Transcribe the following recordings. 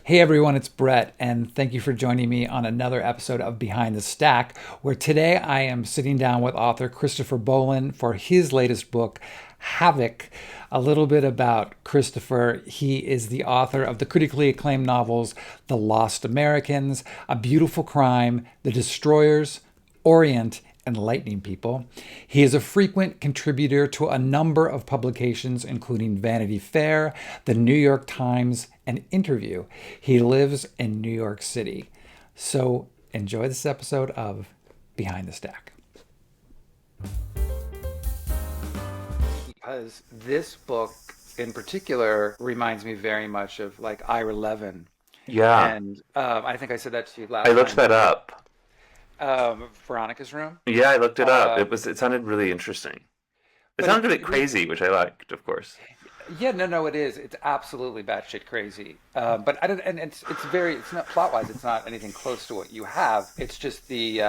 Hey everyone, it's Brett, and thank you for joining me on another episode of Behind the Stack, where today I am sitting down with author Christopher Bollen for his latest book, Havoc. A little bit about Christopher. He is the author of the critically acclaimed novels The Lost Americans, A Beautiful Crime, The Destroyers, Orient, and Lightning People. He is a frequent contributor to a number of publications, including Vanity Fair, the New York Times, and Interview. He lives in New York City. So enjoy this episode of Behind the Stack. Because this book in particular reminds me very much of like Ira Levin. Yeah, And I think I said that to you I last looked time. that up. Veronica's Room. Yeah, I looked it up. Uh, It sounded really interesting. It but sounded a bit it was crazy, which I liked, of course. Yeah, no, it is. It's absolutely batshit crazy. But I don't, and it's not plot wise. It's not anything close to what you have. It's just the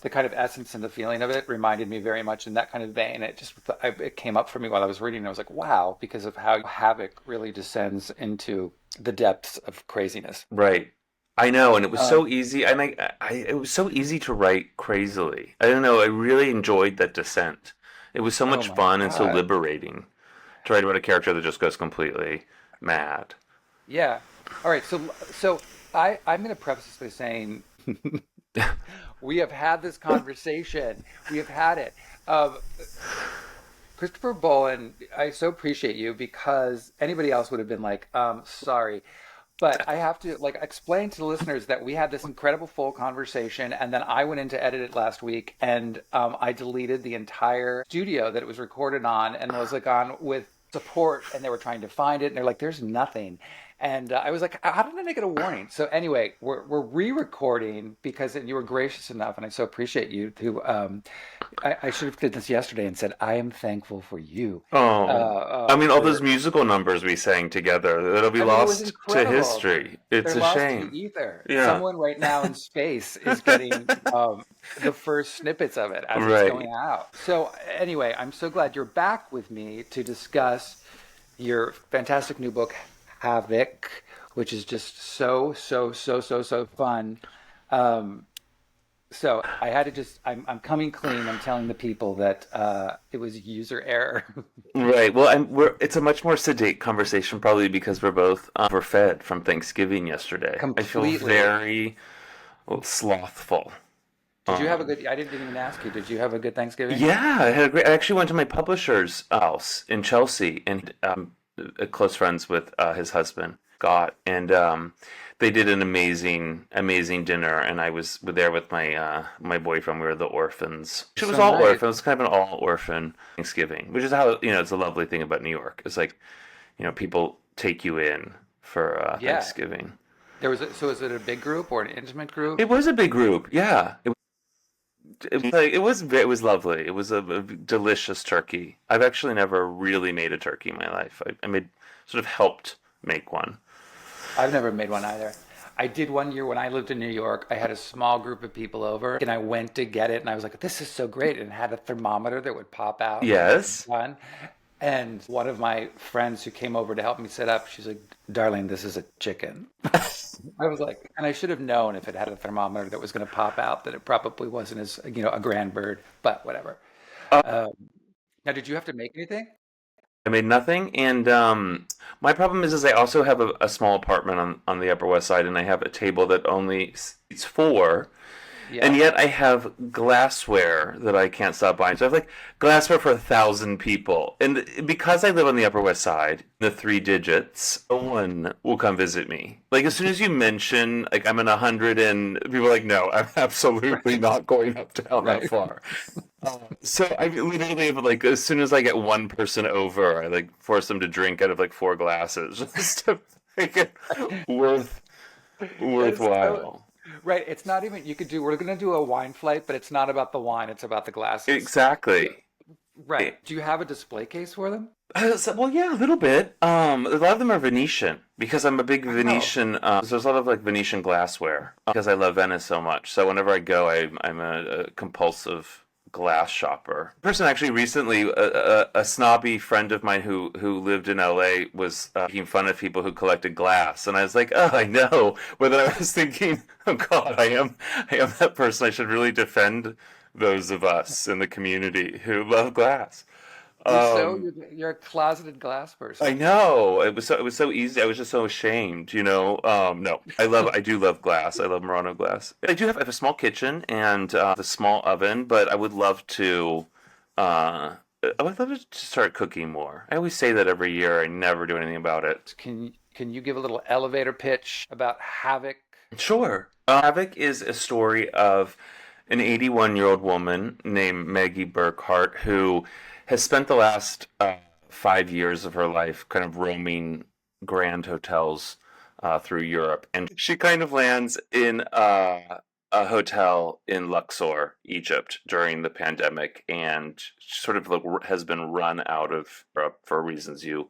kind of essence and the feeling of it reminded me very much in that kind of vein. It came up for me while I was reading. And I was like, wow, because of how Havoc really descends into the depths of craziness. Right. I know, and it was Um, so easy. It was so easy to write crazily. I don't know. I really enjoyed that descent. It was so oh much my fun and so God. liberating to write about a character that just goes completely mad. Yeah. All right. I'm going to preface this by saying we have had this conversation. We have had it. Um, Christopher Bollen, I so appreciate you because anybody else would have been like, sorry. But I have to like explain to the listeners that we had this incredible full conversation, and then I went in to edit it last week, and I deleted the entire studio that it was recorded on, and was like on with support, and they were trying to find it, and they're like, "There's nothing," and I was like, "How did I get a warning?" So anyway, we're re-recording because and you were gracious enough, and I so appreciate you to. I should have did this yesterday and said, "I am thankful for you." Oh, I mean, all those For musical numbers we sang together, that'll be I mean, it was lost to incredible. history. It's They're a lost to the shame. ether. Yeah. Someone right now in space is getting the first snippets of it as it's Right. going out. So, anyway, I'm so glad you're back with me to discuss your fantastic new book, Havoc, which is just so fun. Um, so I had to I'm coming clean. I'm telling the people that it was user error. Right. Well, it's a much more sedate conversation, probably because we're both overfed from Thanksgiving yesterday. I feel Completely. very slothful. Did you have a Um, good, I didn't even ask you, did you have a good Thanksgiving? yeah, I had a great. I actually went to my publisher's house in Chelsea, and close friends with his husband Scott, and they did an amazing dinner, and I was there with my boyfriend. We were the orphans. It was So all nice. orphans. It was kind of an all orphan Thanksgiving, which is how it's a lovely thing about New York. It's like people take you in for Yeah. Thanksgiving. So is it a big group or an intimate group? It was a big group, yeah. It was lovely. It was a delicious turkey. I've actually never really made a turkey in my life. I made sort of helped make one. I've never made one either. I did one year when I lived in New York. I had a small group of people over and I went to get it and I was like, this is so great. And it had a thermometer that would pop out like when it was Yes. done. And one of my friends who came over to help me set up, she's like, darling, this is a chicken. I was like, and I should have known if it had a thermometer that was going to pop out that it probably wasn't as, a grand bird, but whatever. Uh, Um, Now, did you have to make anything? I made nothing, and my problem is I also have a small apartment on the Upper West Side, and I have a table that only seats four. And Yeah. yet I have glassware that I can't stop buying. So I have like glassware for 1,000 people. And because I live on the Upper West Side, the three digits, no one will come visit me. Like as soon as you mention like I'm in 100 and people are like, no, I'm absolutely Right. not going uptown that Right. far. So I literally have like as soon as I get one person over, I like force them to drink out of like four glasses just to make it worth That's so worthwhile. right. It's not even, we're going to do a wine flight, but it's not about the wine, it's about the glasses. So, Exactly. right. Do you have a display case for them? Well, yeah, a little bit. A lot of them are Venetian because I'm a big Oh, Venetian. So there's a lot of like Venetian glassware because I love Venice so much. So whenever I go, I'm a compulsive glass shopper. A person actually recently, a snobby friend of mine who lived in LA was making fun of people who collected glass, and I was like, oh, I know. But then I was thinking, oh God, I am that person. I should really defend those of us in the community who love glass. Um, You're a closeted glass I person. know it was so easy. I was just so ashamed, you know. No, I do love glass. I love Murano glass. I have a small kitchen and a small oven, but I would love to. Uh, I would love to start cooking more. I always say that every year. I never do anything about it. Can you give a little elevator pitch about Havoc? Sure. Havoc is a story of an 81-year-old woman named Maggie Burkhart who has spent the last 5 years of her life kind of roaming grand hotels through Europe. And she kind of lands in a hotel in Luxor, Egypt, during the pandemic, and sort of has been run out of Europe for reasons you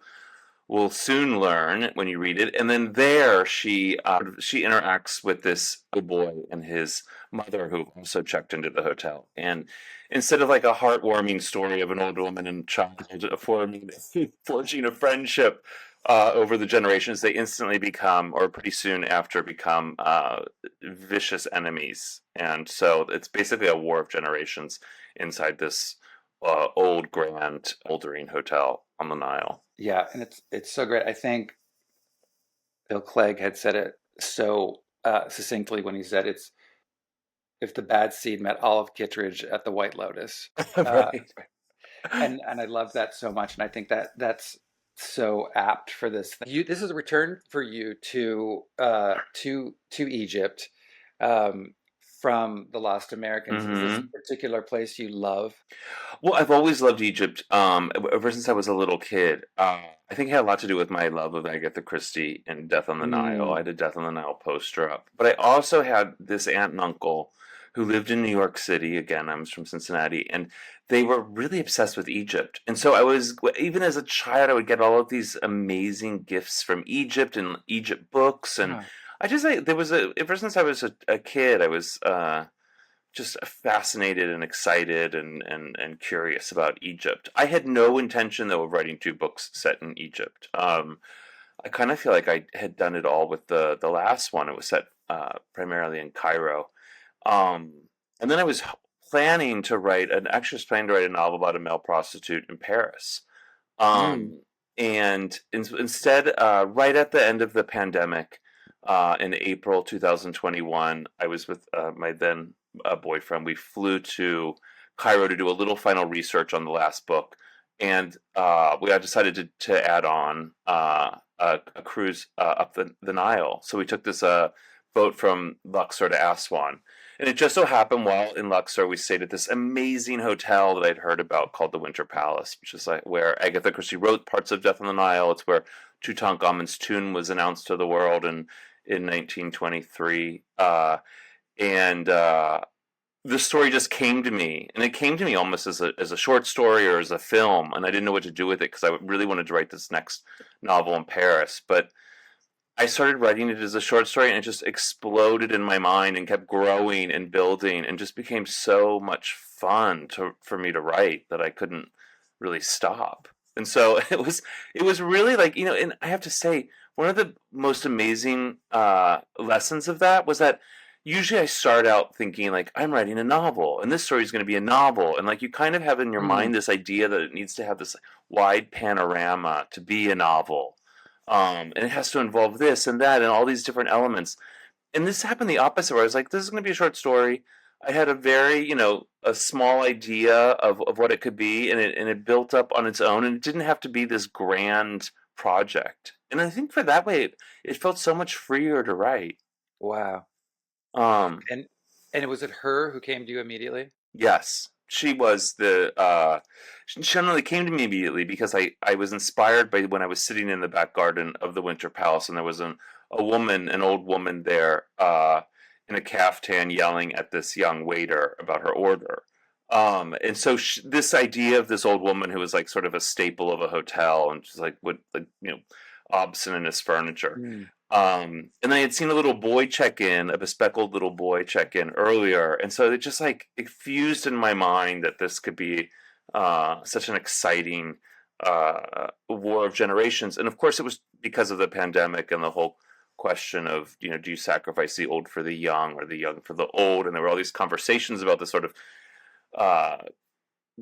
will soon learn when you read it. And then there she interacts with this boy and his mother who also checked into the hotel. And instead of like a heartwarming story of an old woman and child forging a friendship over the generations, they instantly become, or pretty soon after, become vicious enemies. And so it's basically a war of generations inside this old grand moldering hotel on the Nile. Yeah, and it's so great. I think Bill Clegg had said it so succinctly when he said it's if the bad seed met Olive Kittredge at the White Lotus. Uh, Right. and I love that so much, and I think that's so apt for this thing. This is a return for you to Egypt um, from the Lost Americans. Is this a Hmm. particular place you love? Well, I've always loved Egypt. Ever since I was a little kid. I think it had a lot to do with my love of Agatha Christie and Death on the Nile. I Mm. had a Death on the Nile poster up, but I also had this aunt and uncle who lived in New York City. Again, I'm from Cincinnati, and they were really obsessed with Egypt. And so I was, even as a child, I would get all of these amazing gifts from Egypt and Egypt books, and Ah, there was ever since I was a kid, I was just fascinated and excited and curious about Egypt. I had no intention though of writing two books set in Egypt. I kind of feel like I had done it all with the last one. It was set primarily in Cairo, um, and then I was actually was planning to write a novel about a male prostitute in Paris. mm. And instead, right at the end of the pandemic, in April 2021, I was with my then boyfriend. We flew to Cairo to do a little final research on the last book, and we had decided to add on a cruise up the Nile. So we took this boat from Luxor to Aswan. And it just so happened while in Luxor, we stayed at this amazing hotel that I'd heard about called the Winter Palace, which is like where Agatha Christie wrote parts of Death on the Nile. It's where Tutankhamun's tomb was announced to the world in 1923. And The story just came to me, and it came to me almost as a short story or as a film, and I didn't know what to do with it because I really wanted to write this next novel in Paris. But I started writing it as a short story, and it just exploded in my mind and kept growing and building, and just became so much fun for me to write that I couldn't really stop. And so it was really like, you know, and I have to say, one of the most amazing lessons of that was that usually I start out thinking like I'm writing a novel, and this story is going to be a novel, and like you kind of have in your Mm. mind this idea that it needs to have this wide panorama to be a novel, and it has to involve this and that and all these different elements. And this happened the opposite, where I was like, this is going to be a short story. I had a very, you know, a small idea of what it could be, and it built up on its own, and it didn't have to be this grand project. And I think for that way, it felt so much freer to write. Wow. Um, And and was it her who came to you immediately? yes, she was she generally came to me immediately because I was inspired by when I was sitting in the back garden of the Winter Palace, and there was an old woman there, in a caftan yelling at this young waiter about her order. And so this idea of this old woman who was like sort of a staple of a hotel and just like would, like, you know, obscene in his furniture, And I had seen a little boy check in, a bespectacled little boy check in earlier, and so it just like it fused in my mind that this could be such an exciting war of generations. And of course, it was because of the pandemic and the whole question of, do you sacrifice the old for the young or the young for the old? And there were all these conversations about this sort of uh,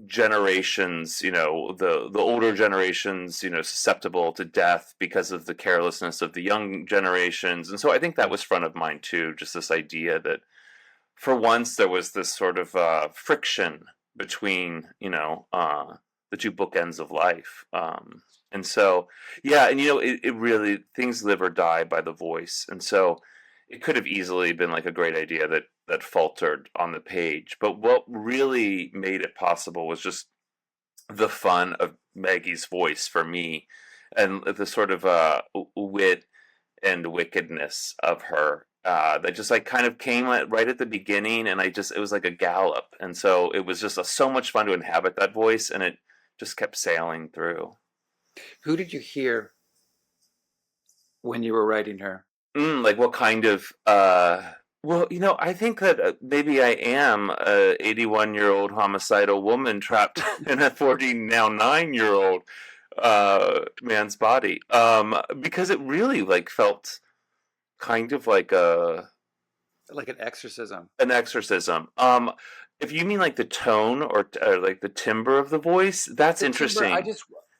generations, the older generations, susceptible to death because of the carelessness of the young generations. And so I think that was front of mind too, just this idea that for once there was this sort of friction between, the two bookends of life. And so, yeah, and it really, things live or die by the voice. And so it could have easily been like a great idea that faltered on the page. But what really made it possible was just the fun of Maggie's voice for me, and the sort of wit and wickedness of her that just like kind of came right at the beginning, and it was like a gallop, and so it was just so much fun to inhabit that voice, and it just kept sailing through. Who did you hear when you were writing her? Like what kind of well, I think that maybe I am a 81-year-old homicidal woman trapped in a 40 now 9-year-old man's body. Because it really like felt kind of like Like an exorcism. an exorcism. If you mean like the tone or like the timbre of the voice, that's The timbre, interesting.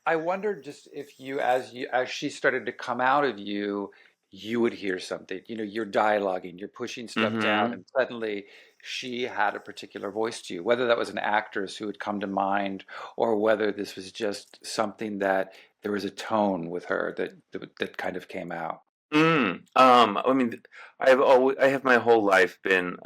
I wondered just if as she started to come out of you, you would hear something. You're dialoguing, you're pushing stuff down, Mm-hmm. and suddenly she had a particular voice to you, whether that was an actress who had come to mind, or whether this was just something that there was a tone with her that kind of came out. I mean, I have my whole life been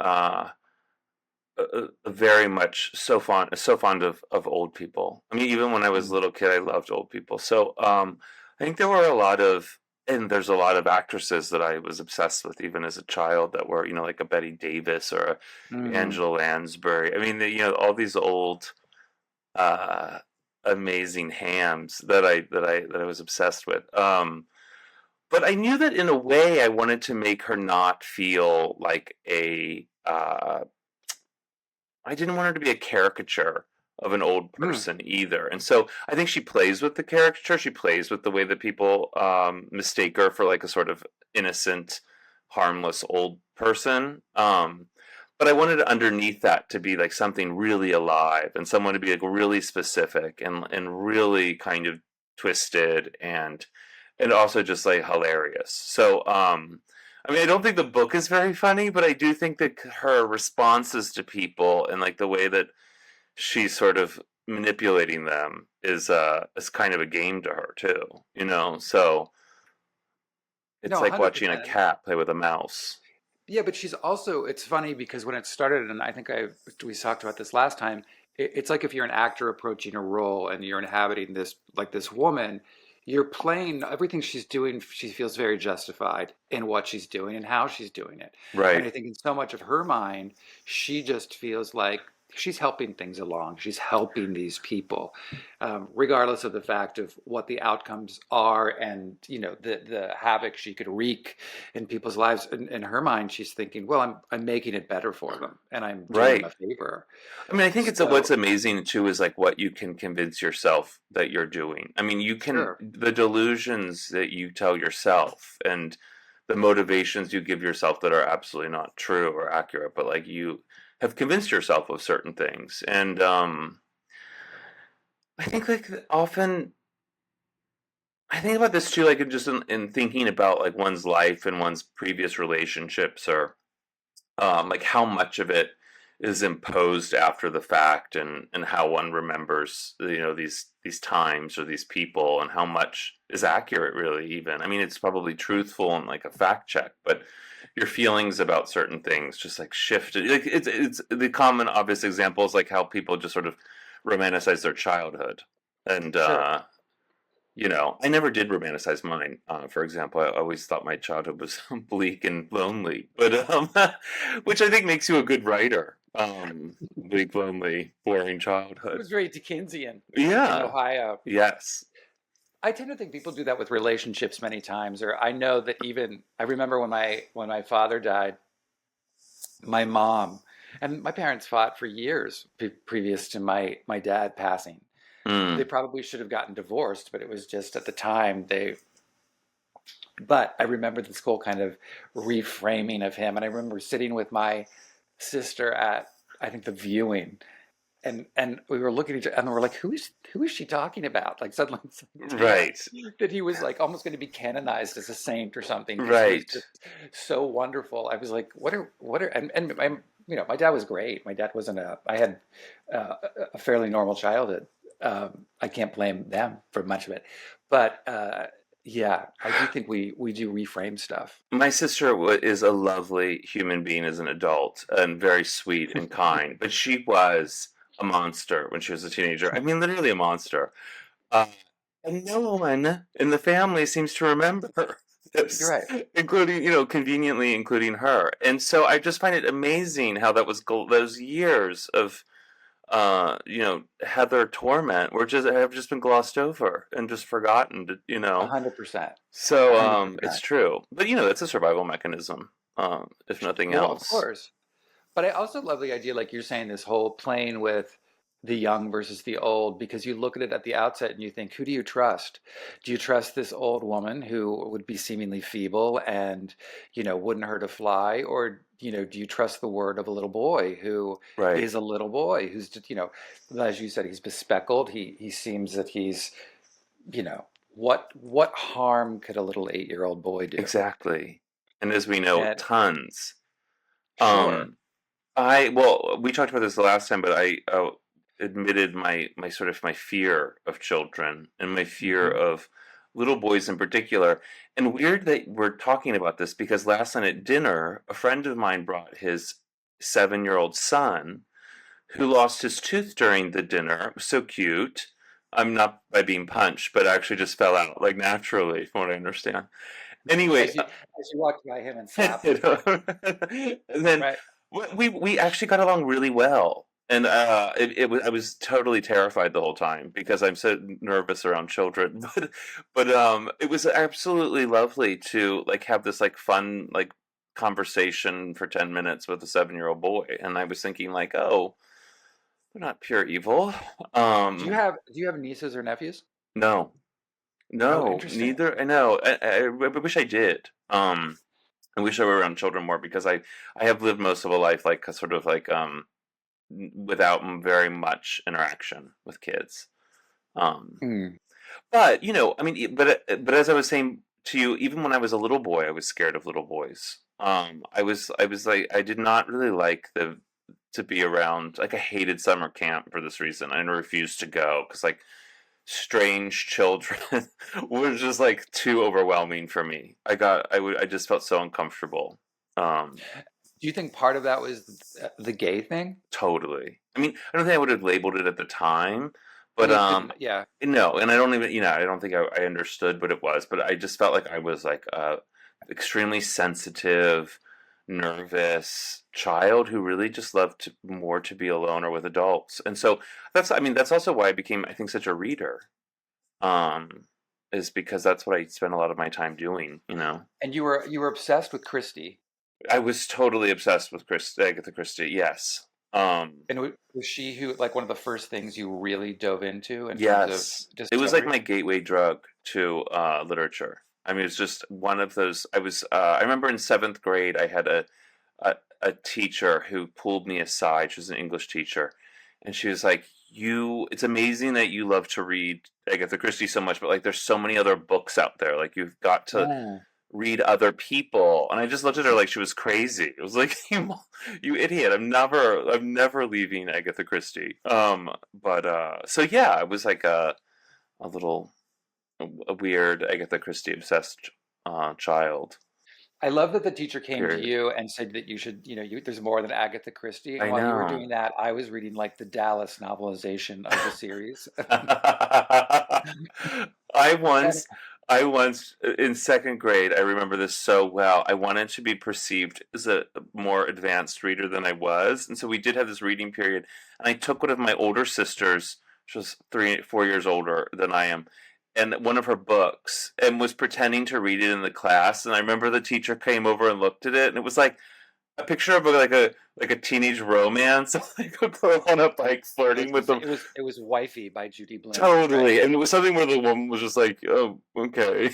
very much so fond of old people. I mean, even when I was a Mm. little kid, I loved old people. So I think there were and there's a lot of actresses that I was obsessed with even as a child that were, like a Betty Davis or a Mhm. Angela Lansbury. I mean, all these old uh, amazing hams that I was obsessed with. But I knew that in a way I wanted to make her not feel like I didn't want her to be a caricature of an old Mm. person either. And so I think she plays with the caricature. She plays with the way that people mistake her for like a sort of innocent, harmless old person. But I wanted underneath that to be like something really alive and someone to be like really specific and really kind of twisted and also just like hilarious. So I mean, I don't think the book is very funny, but I do think that her responses to people and like the way that she's sort of manipulating them is kind of a game to her too. So No, it's like watching a 100%. cat play with a mouse. Yeah, but she's also, it's funny because when it started, and I think we talked about this last time, it's like if you're an actor approaching a role and you're inhabiting this, like this woman, you're playing everything she's doing, she feels very justified in what she's doing and how she's doing it. And I Right. think in so much of her mind, she just feels like she's helping things along. She's helping these people, regardless of the fact of what the outcomes are and, the havoc she could wreak in people's lives. In her mind, she's thinking, well, I'm making it better for them and I'm doing them a Right. favor. I mean, I think what's So, amazing too is like what you can convince yourself that you're doing. I mean, sure. the delusions that you tell yourself and the motivations you give yourself that are absolutely not true or accurate, but like you have convinced yourself of certain things. And I think like often I think about this too, like just in thinking about like one's life and one's previous relationships or like how much of it is imposed after the fact and how one remembers these times or these people and how much is accurate really. Even I mean it's probably truthful and like a fact check, but your feelings about certain things just like shifted. Like it's the common obvious example is like how people just sort of romanticize their childhood. And Sure. I never did romanticize mine. For example, I always thought my childhood was bleak and lonely, but which I think makes you a good writer. Bleak, lonely, boring It childhood. was very Dickensian in Yeah. Ohio. Yes. I tend to think people do that with relationships many times. Or I know that even I remember when my father died, my mom and my parents fought for years previous to my dad passing. They Mm, probably should have gotten divorced, but it was just at the time they. But I remember this whole kind of reframing of him, and I remember sitting with my sister at I think the viewing, and we were looking at each other, and we're like, who is she talking about? Like suddenly something came up right, that he was like almost going to be canonized as a saint or something because he was right. just so wonderful. I was like, what are and I'm my dad was great. My dad wasn't a I had a fairly normal childhood. I can't blame them for much of it, but yeah, I do think we do reframe stuff. My sister is a lovely human being as an adult and very sweet and kind, but she was a monster when she was a teenager. I mean, literally a monster. Uh, and no one in the family seems to remember You're this, right. including, conveniently including her. And so I just find it amazing how that was those years of, Heather torment were just have just been glossed over and just forgotten. 100%. So 100%. it's true, but it's a survival mechanism, if nothing Well, of else. course. But I also love the idea, like you're saying, this whole playing with the young versus the old, because you look at it at the outset and you think, who do you trust? Do you trust this old woman who would be seemingly feeble and, wouldn't hurt a fly? Or, do you trust the word of a little boy who Right. is a little boy who's just, as you said, he's bespeckled. He seems that he's, what harm could a little 8-year-old boy do? Exactly. And as we know, And tons. sure. Um, well, we talked about this the last time, but I admitted my sort of my fear of children and my fear Hmm. of little boys in particular. And weird that we're talking about this because last night at dinner, a friend of mine brought his 7-year-old son who lost his tooth during the dinner. It was so cute. I'm not by being punched, but actually just fell out like naturally, from what I understand. Anyway, As you walked by him and slapped him, right? and then Right. we actually got along really well. And it was I was totally terrified the whole time because I'm so nervous around children. But it was absolutely lovely to like have this like fun like conversation for 10 minutes with a 7-year-old boy. And I was thinking like, oh, they're not pure evil. Um, Do you have nieces or nephews? no, Oh, no, interesting. neither. I know. I wish I did. I wish I were around children more because I have lived most of a life like sort of like without very much interaction with kids. Um, Mm. but I mean, but as I was saying to you, even when I was a little boy, I was scared of little boys. I was like I did not really like the to be around. Like I hated summer camp for this reason. I refused to go because like strange children was just like too overwhelming for me. I just felt so uncomfortable. Um, Do you think part of that was the gay thing? totally. I mean, I don't think I would have labeled it at the time, but You didn't, yeah. no, and I don't even I don't think I understood what it was, but I just felt like I was like a extremely sensitive, nervous child who really just loved more to be alone or with adults, and so that's also why I became I think such a reader. um, is because that's what I spent a lot of my time doing. And you were obsessed with Christie. I was totally obsessed with Agatha Christie. Yes. And was she who like one of the first things you really dove into in terms of Yes. It was like discovery? my gateway drug to literature. I mean, it's just one of those. I remember in seventh grade, I had a teacher who pulled me aside. She was an English teacher, and she was like, It's amazing that you love to read Agatha Christie so much, but like, there's so many other books out there. Like, you've got to Mm. read other people." And I just looked at her like she was crazy. It was like, you idiot. I'm never leaving Agatha Christie. But so yeah, I was like a little a weird Agatha Christie obsessed child. I love that the teacher came to Period. you and said that there's more than Agatha Christie. And I while you were know. doing that, I was reading like the Dallas novelization of the series. I And once, I once in second grade, I remember this so well. I wanted to be perceived as a more advanced reader than I was, and so we did have this reading period. And I took one of my older sisters, she was 4 years older than I am, and one of her books and was pretending to read it in the class. And I remember the teacher came over and looked at it, and it was like a picture of like a teenage romance, like a girl on a bike I was flirting gonna with say them. it was Wifey by Judy Blume, right? Totally, and it was something where the woman was just like, "Oh, okay."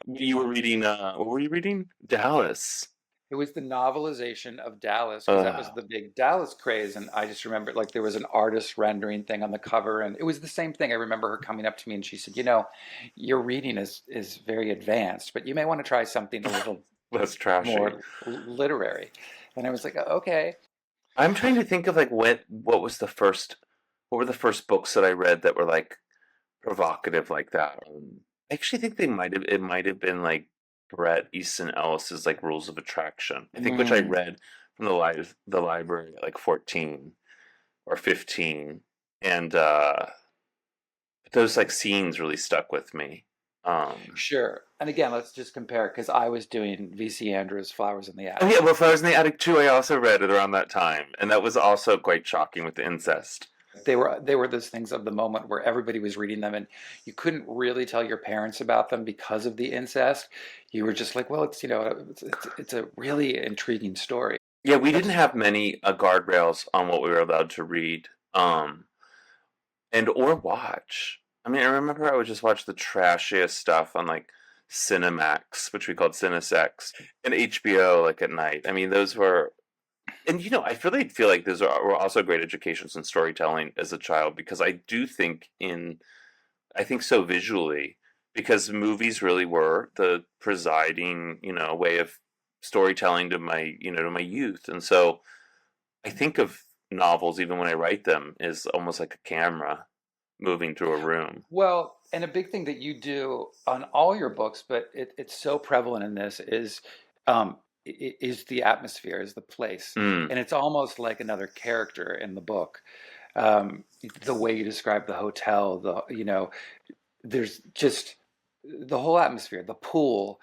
You were reading. What were you reading? Dallas. It was the novelization of Dallas because that was Uh, the big Dallas craze, and I just remember like there was an artist rendering thing on the cover, and it was the same thing. I remember her coming up to me and she said, your reading is very advanced, but you may want to try something a little Less trashy. more literary. And I was like, okay. I'm trying to think of like what were the first books that I read that were like provocative like that. I actually think it might have been like Bret Easton Ellis's like Rules of Attraction. I think which I Mm, read from the library at like 14 or 15, and those like scenes really stuck with me. Um, sure. And again, let's just compare because I was doing VC Andrews' Flowers in the oh yeah, Attic. well, Flowers in the Attic too. I also read it around that time, and that was also quite shocking with the incest. They were those things of the moment where everybody was reading them and you couldn't really tell your parents about them because of the incest. You were just like, well, it's a really intriguing story. Yeah, we didn't That's have many guardrails on what we were allowed to read, and or watch. I mean, I remember I would just watch the trashiest stuff on like Cinemax, which we called Cinesex, and HBO like at night. I mean, those were, and I really feel like were also great educations in storytelling as a child because I think so visually because movies really were the presiding, way of storytelling to my youth. And so I think of novels even when I write them is almost like a camera moving through a room. well, and a big thing that you do on all your books, but it's so prevalent in this is the atmosphere, is the place, Mm. and it's almost like another character in the book. Um, the way you describe the hotel, there's just the whole atmosphere, the pool.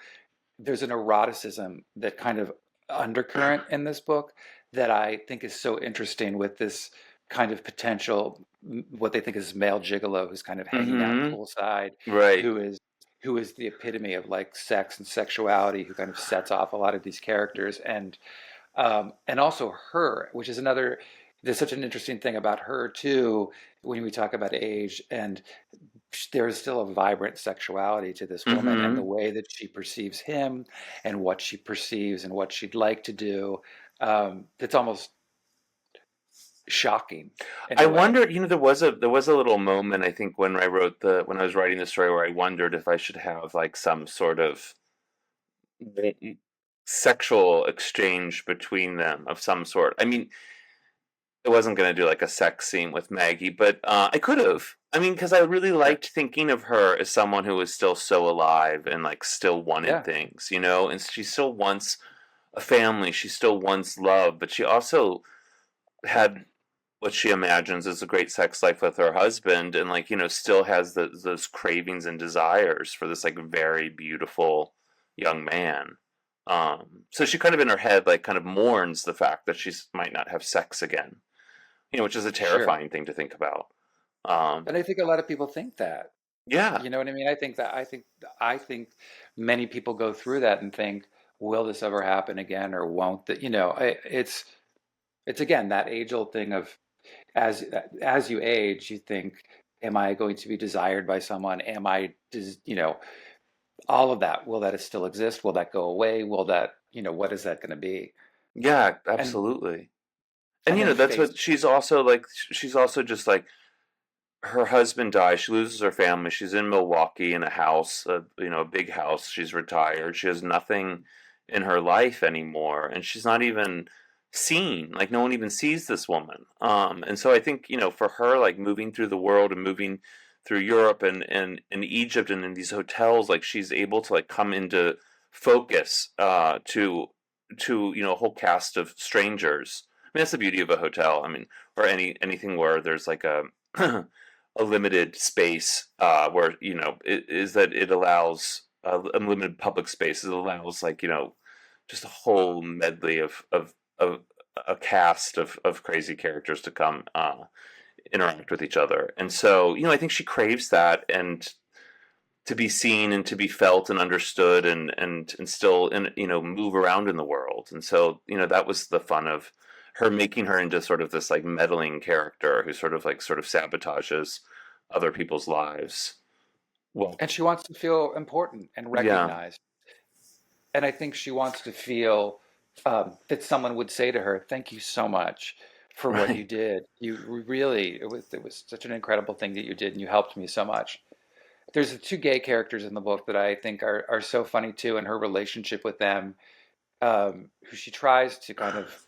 There's an eroticism that kind of undercurrent in this book that I think is so interesting with this kind of potential, what they think is male gigolo who's kind of hanging out Hmm. poolside, Right. who is who is the epitome of like sex and sexuality, who kind of sets off a lot of these characters, and also her, which is another. There's such an interesting thing about her too when we talk about age, and there is still a vibrant sexuality to this woman and the Hmm. way that she perceives him and what she perceives and what she'd like to do. It's almost shocking in I a way. wondered, there was a little moment I think when I was writing the story where I wondered if I should have like some sort of sexual exchange between them of some sort. I mean, I wasn't going to do like a sex scene with Maggie, but I could have. I mean, because I really Sure. liked thinking of her as someone who was still so alive and like still wanted Yeah, things, and she still wants a family, she still wants love, but she also had what she imagines is a great sex life with her husband, and like still has those cravings and desires for this like very beautiful young man. So she kind of in her head like kind of mourns the fact that she might not have sex again, which is a sure. terrifying thing to think about. Um, And I think a lot of people think that. yeah, You know what I mean? I think many people go through that and think, will this ever happen again or won't that, it's again that age-old thing of as as you age, you think, am I going to be desired by someone? Am I, all of that. Will that still exist? Will that go away? Will that, what is that going to be? yeah, And absolutely. And and then that's face, what she's also like. She's also just like her husband dies. She loses her family. She's in Milwaukee in a house, a big house. She's retired. She has nothing in her life anymore, and she's not even seen. Like no one even sees this woman. And so I think for her, like moving through the world and moving through Europe and in Egypt and in these hotels, like she's able to like come into focus to a whole cast of strangers. I mean, that's the beauty of a hotel. I mean, or anything where there's like a a limited space where is that it allows unlimited public space. It allows like just a whole medley of a cast of crazy characters to come interact with each other. And so, I think she craves that, and to be seen and to be felt and understood, and still, move around in the world. And so, that was the fun of her, making her into sort of this like meddling character who sort of sabotages other people's lives. Well, And she wants to feel important and yeah, recognized. And I think she wants to feel that someone would say to her, "Thank you so much for what you right. did. You really, it was such an incredible thing that you did, and you helped me so much." There's the two gay characters in the book that I think are so funny too, and her relationship with them, who she tries to kind of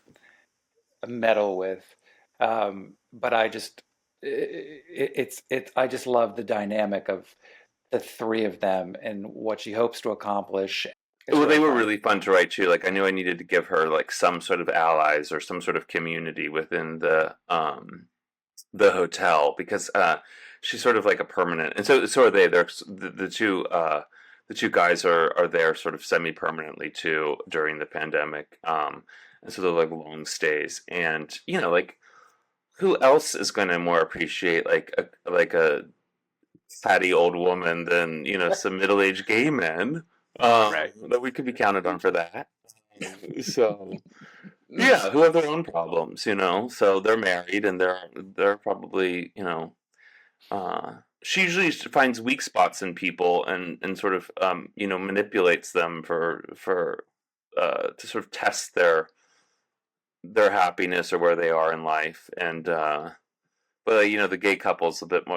meddle with. But I just love the dynamic of the three of them and what she hopes to accomplish. It's Well, they really were fun. really fun to write too. Like I knew I needed to give her like some sort of allies or some sort of community within the hotel, because she's sort of like a permanent, and so are they. They're the two guys are there sort of semi permanently too during the pandemic. And so they're like long stays, and like who else is going to more appreciate like a fatty old woman than some middle aged gay men Right. that we could be counted on for that. So yeah, who have their own problems, so they're married, and they're probably, she usually finds weak spots in people, and sort of manipulates them for to sort of test their happiness or where they are in life. And but the gay couple's a bit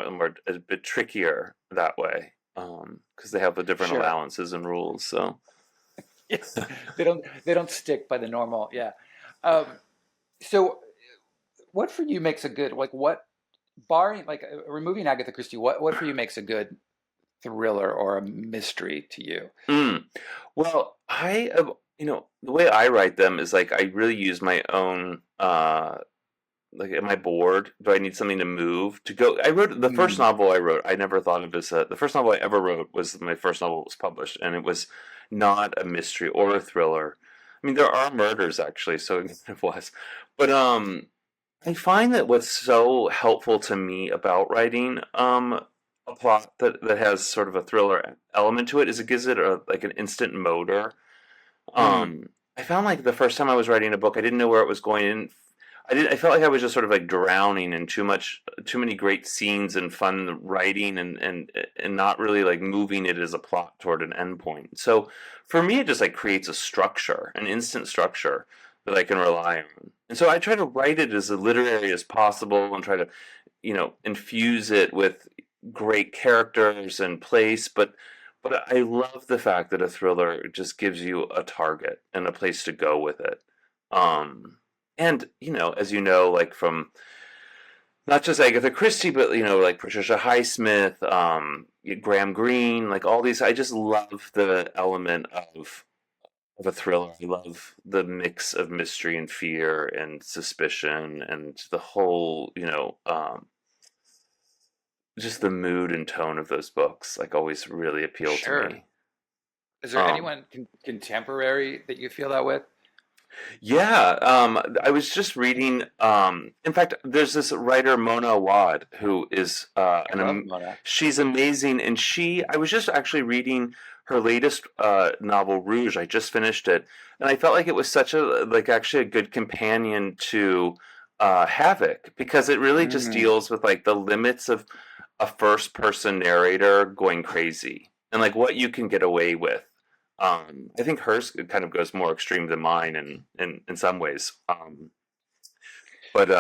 trickier that way, because they have the different Sure. allowances and rules. So Yes. They don't stick by the normal. Yeah. Um, so what for you makes a good, like, what, barring, like, removing Agatha Christie, what for you makes a good thriller or a mystery to you? mm. Well, the way I write them is like I really use my own, like, am I bored? Do I need something to move to go? I wrote the first Mm, novel I wrote. I never thought of as the first novel I ever wrote was my first novel that was published, and it was not a mystery or a thriller. I mean, there are murders actually, so it was, but I find that what's so helpful to me about writing a plot that has sort of a thriller element to it is it gives it like an instant motor. mm, I found like the first time I was writing a book, I didn't know where it was going. I felt like I was just sort of like drowning in too many great scenes and fun writing, and not really like moving it as a plot toward an endpoint. So for me, it just like creates a structure, an instant structure that I can rely on. And so I try to write it as literary as possible, and try to, infuse it with great characters and place. But I love the fact that a thriller just gives you a target and a place to go with it. Um, and as you know, like from not just Agatha Christie, but like Patricia Highsmith, Graham Greene, like all these. I just love the element of a thriller. I love the mix of mystery and fear and suspicion, and the whole, just the mood and tone of those books. Like always really appeal to sure. me. Is there Um, anyone contemporary that you feel that with? Yeah, I was just reading. In fact, there's this writer Mona Awad who is I love Mona. she's amazing, and I was just actually reading her latest novel, Rouge. I just finished it, and I felt like it was such a like actually a good companion to Havoc, because it really just Mm, deals with like the limits of a first person narrator going crazy, and like what you can get away with. I think hers kind of goes more extreme than mine in some ways. But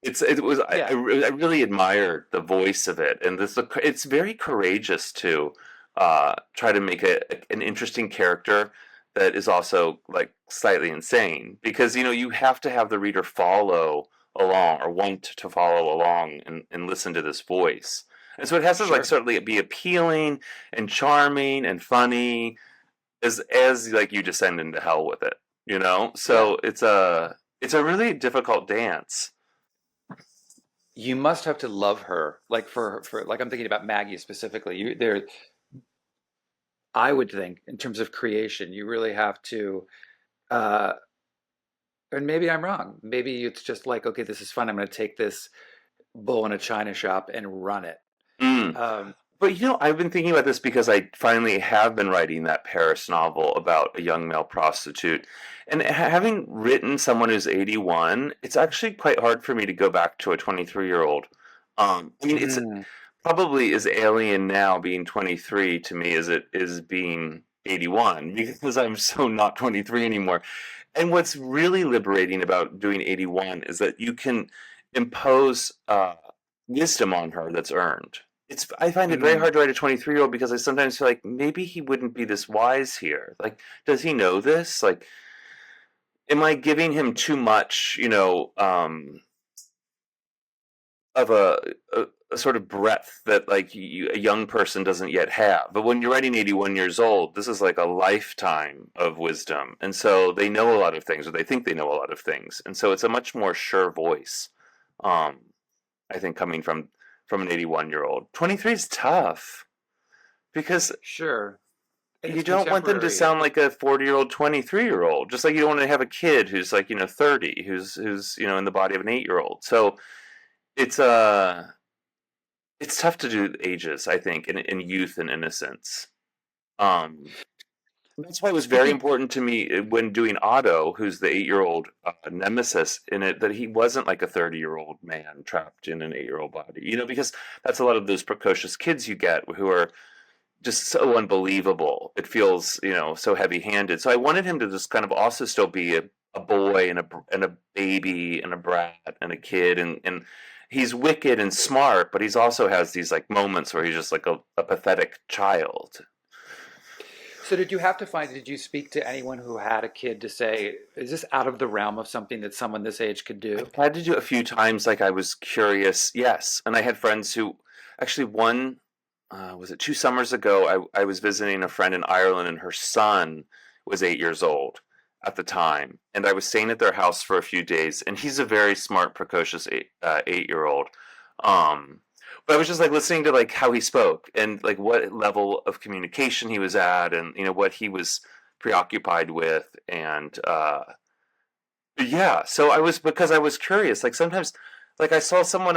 it was yeah, I really admired the voice of it, and it's very courageous to try to make an interesting character that is also like slightly insane, because you have to have the reader follow along, or want to follow along, and listen to this voice. And so it has to like sure. certainly be appealing and charming and funny, as like you descend into hell with it, Yeah. so it's a really difficult dance. You must have to love her. Like for like I'm thinking about Maggie specifically. I would think in terms of creation, you really have to uh and maybe I'm wrong. Maybe it's just like, okay, this is fun. I'm going to take this bull in a china shop and run it. Mm. Um, But I've been thinking about this because I finally have been writing that Paris novel about a young male prostitute. And having written someone who's 81, it's actually quite hard for me to go back to a 23-year-old. I mean, it's mm, probably as alien now being 23 to me as it is being 81 because I'm so not 23 anymore. And what's really liberating about doing 81 is that you can impose wisdom on her that's earned. I find it very mm. hard to write a 23-year-old because I sometimes feel like maybe he wouldn't be this wise here. Like, does he know this? Like, am I giving him too much, of a sort of breadth that like a young person doesn't yet have? But when you're writing 81 years old, this is like a lifetime of wisdom, and so they know a lot of things, or they think they know a lot of things, and so it's a much more sure voice. Um, I think coming from an 81-year-old, 23 is tough because Sure. And you it's don't want them to contemporary. sound like a 40-year-old, 23-year-old. Just like you don't want to have a kid who's like 30, who's in the body of an 8-year-old. So it's it's tough to do ages, I think, in youth and innocence. Um, that's why it was very Speaking, important to me when doing Otto, who's the 8-year-old nemesis in it, that he wasn't like a 30-year-old man trapped in an 8-year-old body. Because that's a lot of those precocious kids you get who are just so unbelievable. It feels, so heavy-handed. So I wanted him to just kind of also still be a boy and a baby and a brat and a kid, and he's wicked and smart, but he's also has these like moments where he's just like a pathetic child. so did you speak to anyone who had a kid to say, is this out of the realm of something that someone this age could do? I've had to do it a few times, like I was curious, yes. And I had friends who actually one was it 2 summers ago, I was visiting a friend in Ireland, and her son was 8 years old at the time. And I was staying at their house for a few days, and he's a very smart, precocious 8-year-old. Um, but I was just like listening to like how he spoke and like what level of communication he was at, and what he was preoccupied with, and yeah, so because I was curious. Like sometimes, like I saw someone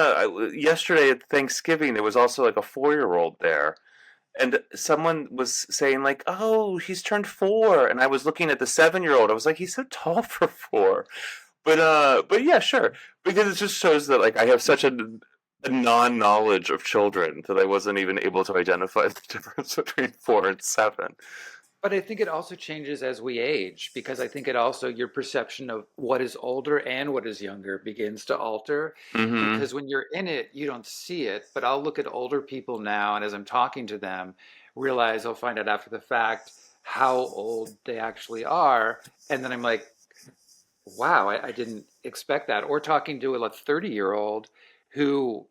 yesterday at Thanksgiving. There was also like a 4-year-old there, and someone was saying like, "Oh, he's turned 4," and I was looking at the 7-year-old. I was like, "He's so tall for 4." But yeah, sure, because it just shows that like I have such a non-knowledge of children that I wasn't even able to identify the difference between 4 and 7. But I think it also changes as we age because I think it also, your perception of what is older and what is younger begins to alter. Mm-hmm. Because when you're in it, you don't see it. But I'll look at older people now, and as I'm talking to them, realize I'll find out after the fact how old they actually are. And then I'm like, wow, I didn't expect that. Or talking to a 30-year-old who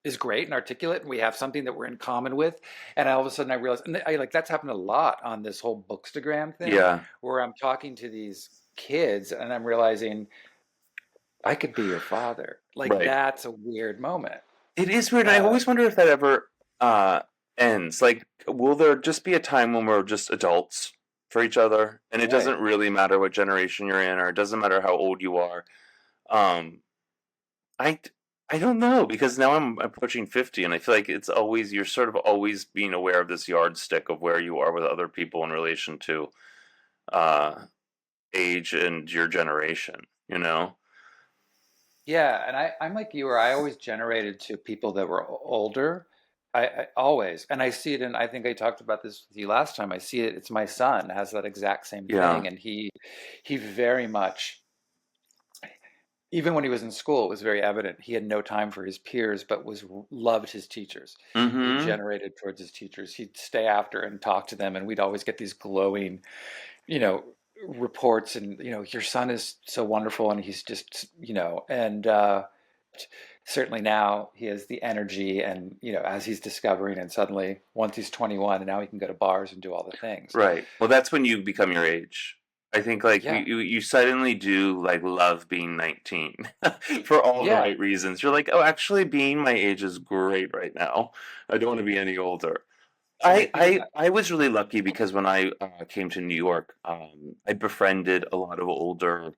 is great and articulate, and we have something that we're in common with. And all of a sudden I realized, and I like that's happened a lot on this whole Bookstagram thing, Yeah, where I'm talking to these kids and I'm realizing I could be your father. Like right. that's a weird moment. It is weird. I Uh, always wonder if that ever ends. Like, will there just be a time when we're just adults for each other, and it right. doesn't really matter what generation you're in, or it doesn't matter how old you are? Um, I I don't know because now I'm approaching 50, and I feel like you're sort of always being aware of this yardstick of where you are with other people in relation to uh, age and your generation. You know? Yeah, and I'm like you, where I always generated to people that were older. I always, and I see it in, I think I talked about this with you last time. I see it, it's my son has that exact same Yeah. thing, and he very much, even when he was in school, it was very evident he had no time for his peers, but was loved his teachers. He Mm-hmm. generated towards his teachers. He'd stay after and talk to them, and we'd always get these glowing, you know, reports. And your son is so wonderful, and he's just, and certainly now he has the energy, and as he's discovering, and suddenly once he's 21, and now he can go to bars and do all the things. Right. Well, that's when you become your age. I think like Yeah, you suddenly do like love being 19 for all the yeah. right reasons. You're like, oh, actually, being my age is great right now. I don't want to be any older. And I think I was really lucky because when I came to New York, I befriended a lot of older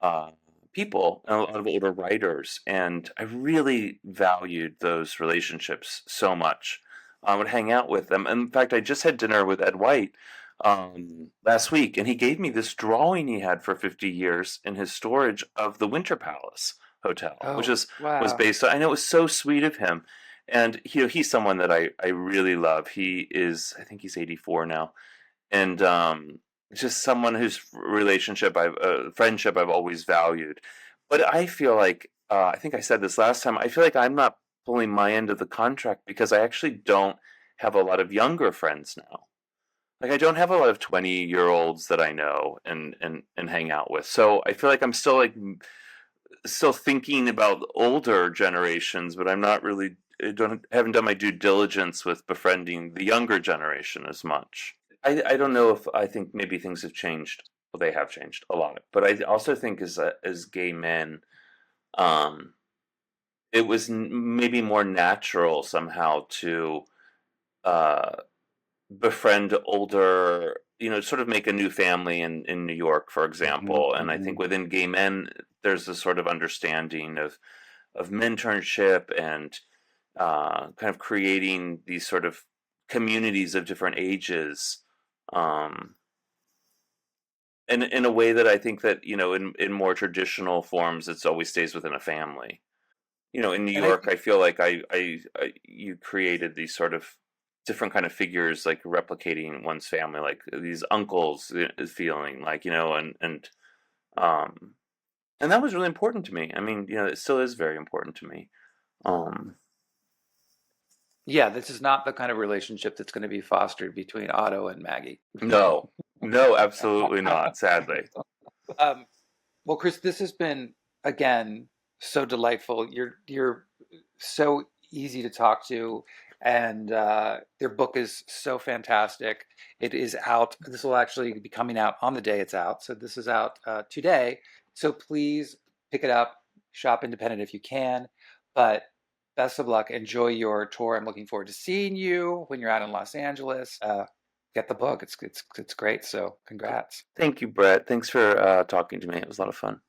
uh, people, a lot of older writers, and I really valued those relationships so much. I would hang out with them. In fact, I just had dinner with Ed White last week, and he gave me this drawing he had for 50 years in his storage of the Winter Palace Hotel, which Oh, was wow. based on. I know it was so sweet of him, and he's someone that I really love. He is, I think he's 84 now, and just someone whose friendship I've always valued. But I feel like I think I said this last time. I feel like I'm not pulling my end of the contract because I actually don't have a lot of younger friends now. Like I don't have a lot of 20-year-olds that I know and hang out with. So I feel like I'm still still thinking about older generations, but I'm not really I don't haven't done my due diligence with befriending the younger generation as much. I don't know if I think maybe things have changed. Well, they have changed a lot, but I also think as gay men, um, it was maybe more natural somehow to uh, befriend older, sort of make a new family in New York, for Hmm, example. And I think hmm. within gay men, there's a sort of understanding of mentorship and kind of creating these sort of communities of different ages. Um, in a way that I think that in more traditional forms, it's always stays within a family. In New And I York, think, I feel like you created these sort of different kind of figures, like replicating one's family, like these uncles feeling like um and that was really important to me. I mean, it still is very important to me. Um, yeah, this is not the kind of relationship that's going to be fostered between Otto and Maggie. no, no, absolutely not. Sadly, Um, well, Chris, this has been again so delightful. You're so easy to talk to, and their book is so fantastic. It is out. This will actually be coming out on the day it's out. So this is out today. So please pick it up. Shop independent if you can. But best of luck. Enjoy your tour. I'm looking forward to seeing you when you're out in Los Angeles. Get the book. It's great. So congrats. thank you, Brett. Thanks for talking to me. It was a lot of fun.